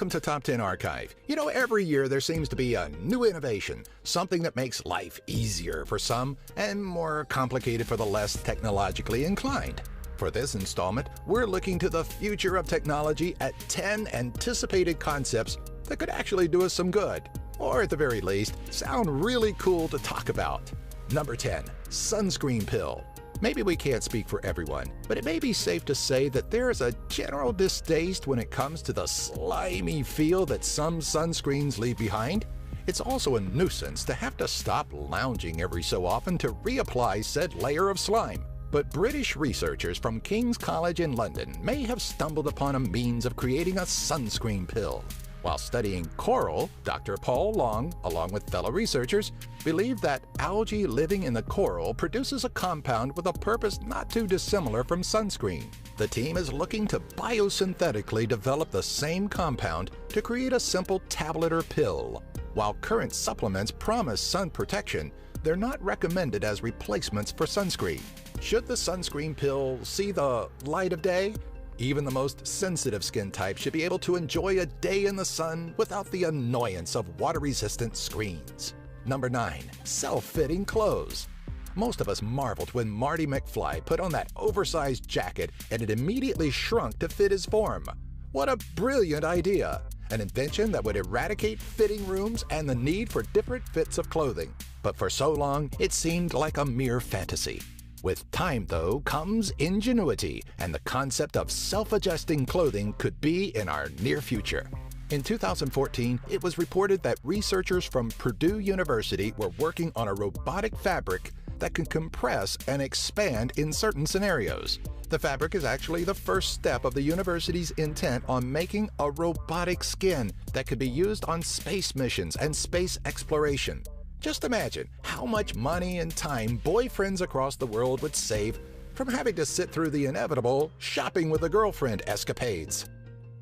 Welcome to Top 10 Archive. You know, every year there seems to be a new innovation, something that makes life easier for some and more complicated for the less technologically inclined. For this installment, we're looking to the future of technology at 10 anticipated concepts that could actually do us some good, or at the very least, sound really cool to talk about. Number 10, sunscreen pill. Maybe we can't speak for everyone, but it may be safe to say that there is a general distaste when it comes to the slimy feel that some sunscreens leave behind. It's also a nuisance to have to stop lounging every so often to reapply said layer of slime. But British researchers from King's College in London may have stumbled upon a means of creating a sunscreen pill. While studying coral, Dr. Paul Long, along with fellow researchers, believe that algae living in the coral produces a compound with a purpose not too dissimilar from sunscreen. The team is looking to biosynthetically develop the same compound to create a simple tablet or pill. While current supplements promise sun protection, they're not recommended as replacements for sunscreen. Should the sunscreen pill see the light of day? Even the most sensitive skin type should be able to enjoy a day in the sun without the annoyance of water-resistant screens. Number 9, self-fitting clothes. Most of us marveled when Marty McFly put on that oversized jacket and it immediately shrunk to fit his form. What a brilliant idea! An invention that would eradicate fitting rooms and the need for different fits of clothing. But for so long, it seemed like a mere fantasy. With time, though, comes ingenuity, and the concept of self-adjusting clothing could be in our near future. In 2014, it was reported that researchers from Purdue University were working on a robotic fabric that can compress and expand in certain scenarios. The fabric is actually the first step of the university's intent on making a robotic skin that could be used on space missions and space exploration. Just imagine how much money and time boyfriends across the world would save from having to sit through the inevitable shopping with a girlfriend escapades.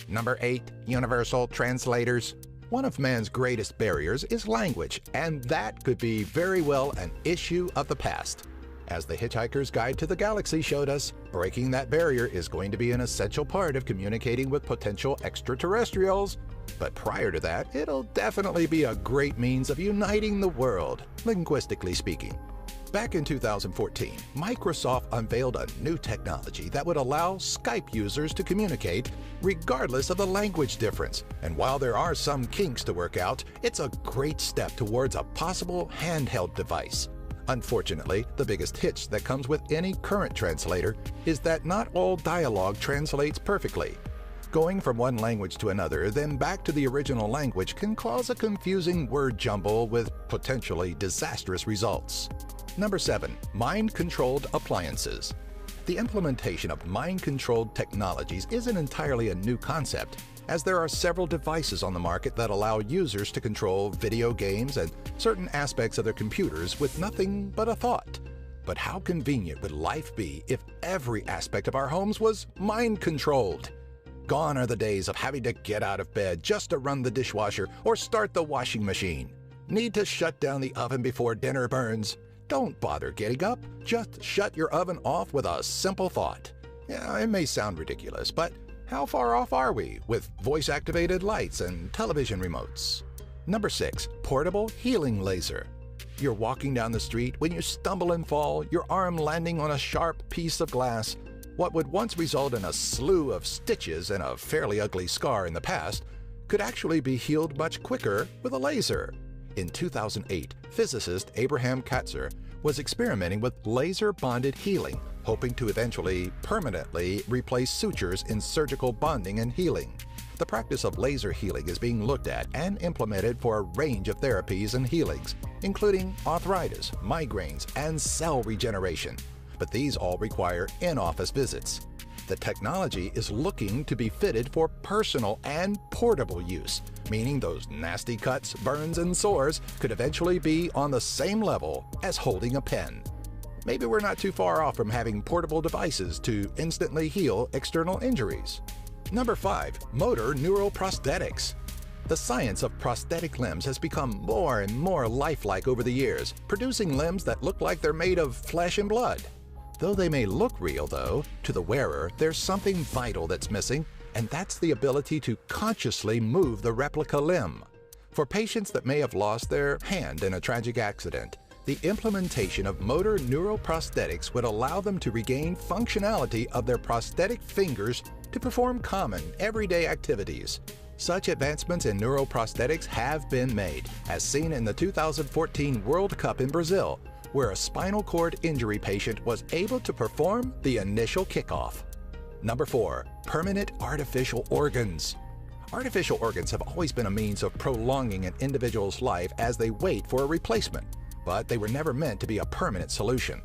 Number 8, universal translators. One of man's greatest barriers is language, and that could be very well an issue of the past. As The Hitchhiker's Guide to the Galaxy showed us, breaking that barrier is going to be an essential part of communicating with potential extraterrestrials. But prior to that, it'll definitely be a great means of uniting the world, linguistically speaking. Back in 2014, Microsoft unveiled a new technology that would allow Skype users to communicate regardless of the language difference. And while there are some kinks to work out, it's a great step towards a possible handheld device. Unfortunately, the biggest hitch that comes with any current translator is that not all dialogue translates perfectly. Going from one language to another, then back to the original language can cause a confusing word jumble with potentially disastrous results. Number 7, mind-controlled appliances. The implementation of mind-controlled technologies isn't entirely a new concept, as there are several devices on the market that allow users to control video games and certain aspects of their computers with nothing but a thought. But how convenient would life be if every aspect of our homes was mind-controlled? Gone are the days of having to get out of bed just to run the dishwasher or start the washing machine. Need to shut down the oven before dinner burns? Don't bother getting up. Just shut your oven off with a simple thought. Yeah, it may sound ridiculous, but how far off are we with voice-activated lights and television remotes? Number 6, portable healing laser. You're walking down the street when you stumble and fall, your arm landing on a sharp piece of glass. What would once result in a slew of stitches and a fairly ugly scar in the past could actually be healed much quicker with a laser. In 2008, physicist Abraham Katzer was experimenting with laser-bonded healing, hoping to eventually permanently replace sutures in surgical bonding and healing. The practice of laser healing is being looked at and implemented for a range of therapies and healings, including arthritis, migraines, and cell regeneration. But these all require in-office visits. The technology is looking to be fitted for personal and portable use, meaning those nasty cuts, burns, and sores could eventually be on the same level as holding a pen. Maybe we're not too far off from having portable devices to instantly heal external injuries. Number 5, motor neural prosthetics. The science of prosthetic limbs has become more and more lifelike over the years, producing limbs that look like they're made of flesh and blood. Though they may look real, though, to the wearer, there's something vital that's missing, and that's the ability to consciously move the replica limb. For patients that may have lost their hand in a tragic accident, the implementation of motor neuroprosthetics would allow them to regain functionality of their prosthetic fingers to perform common, everyday activities. Such advancements in neuroprosthetics have been made, as seen in the 2014 World Cup in Brazil, where a spinal cord injury patient was able to perform the initial kickoff. Number 4. Permanent artificial organs. Artificial organs have always been a means of prolonging an individual's life as they wait for a replacement, but they were never meant to be a permanent solution.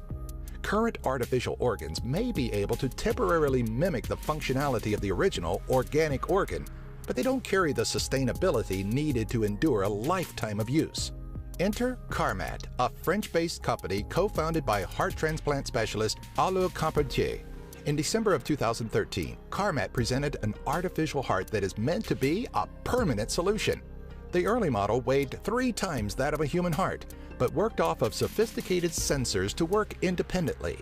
Current artificial organs may be able to temporarily mimic the functionality of the original organic organ, but they don't carry the sustainability needed to endure a lifetime of use. Enter Carmat, a French-based company co-founded by heart transplant specialist Alain Carpentier. In December of 2013, Carmat presented an artificial heart that is meant to be a permanent solution. The early model weighed 3 times that of a human heart, but worked off of sophisticated sensors to work independently.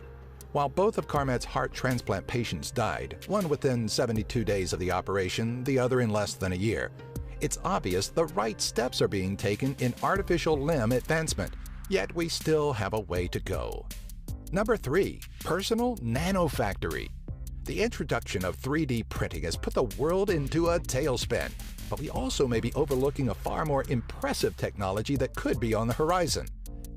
While both of Carmat's heart transplant patients died, one within 72 days of the operation, the other in less than a year, it's obvious the right steps are being taken in artificial limb advancement, yet we still have a way to go. Number 3. Personal Nanofactory. The introduction of 3D printing has put the world into a tailspin, but we also may be overlooking a far more impressive technology that could be on the horizon.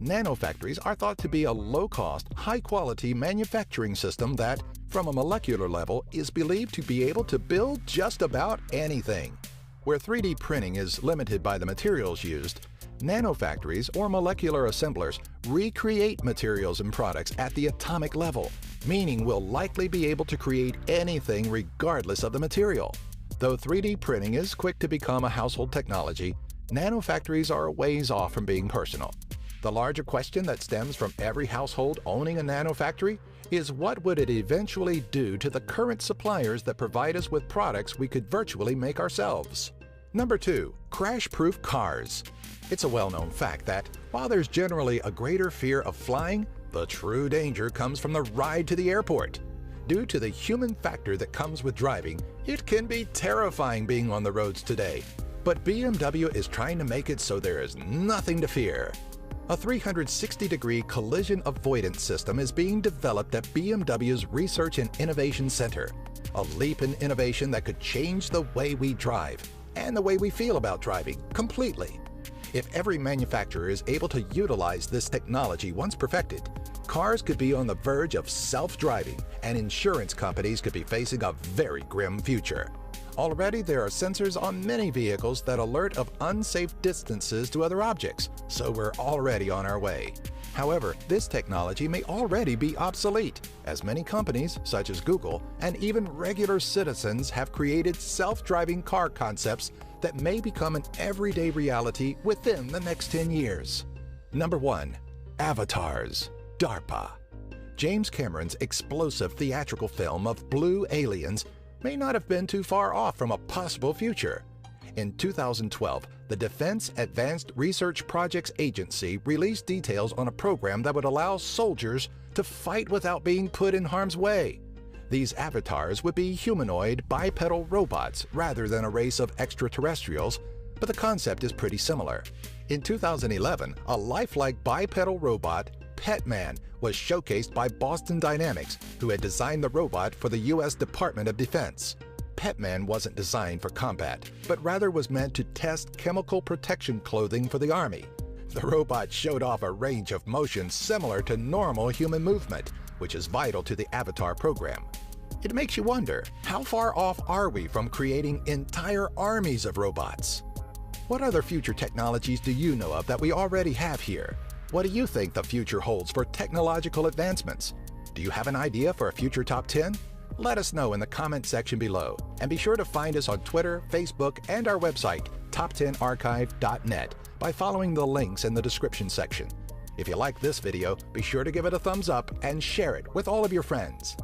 Nanofactories are thought to be a low-cost, high-quality manufacturing system that, from a molecular level, is believed to be able to build just about anything. Where 3D printing is limited by the materials used, nanofactories or molecular assemblers recreate materials and products at the atomic level, meaning we'll likely be able to create anything regardless of the material. Though 3D printing is quick to become a household technology, nanofactories are a ways off from being personal. The larger question that stems from every household owning a nanofactory is what would it eventually do to the current suppliers that provide us with products we could virtually make ourselves? Number 2. Crash-proof cars. It's a well-known fact that, while there's generally a greater fear of flying, the true danger comes from the ride to the airport. Due to the human factor that comes with driving, it can be terrifying being on the roads today. But BMW is trying to make it so there is nothing to fear. A 360-degree collision avoidance system is being developed at BMW's Research and Innovation Center, a leap in innovation that could change the way we drive and the way we feel about driving completely. If every manufacturer is able to utilize this technology once perfected, cars could be on the verge of self-driving and insurance companies could be facing a very grim future. Already there are sensors on many vehicles that alert of unsafe distances to other objects, so we're already on our way. However, this technology may already be obsolete, as many companies, such as Google, and even regular citizens have created self-driving car concepts that may become an everyday reality within the next 10 years. Number 1. Avatars. DARPA. James Cameron's explosive theatrical film of Blue Aliens may not have been too far off from a possible future. In 2012, the Defense Advanced Research Projects Agency released details on a program that would allow soldiers to fight without being put in harm's way. These avatars would be humanoid bipedal robots rather than a race of extraterrestrials, but the concept is pretty similar. In 2011, a lifelike bipedal robot, Petman, was showcased by Boston Dynamics, who had designed the robot for the U.S. Department of Defense. Petman wasn't designed for combat, but rather was meant to test chemical protection clothing for the Army. The robot showed off a range of motion similar to normal human movement, which is vital to the Avatar program. It makes you wonder, how far off are we from creating entire armies of robots? What other future technologies do you know of that we already have here? What do you think the future holds for technological advancements? Do you have an idea for a future top 10? Let us know in the comment section below, and be sure to find us on Twitter, Facebook, and our website, top10archive.net, by following the links in the description section. If you like this video, be sure to give it a thumbs up and share it with all of your friends.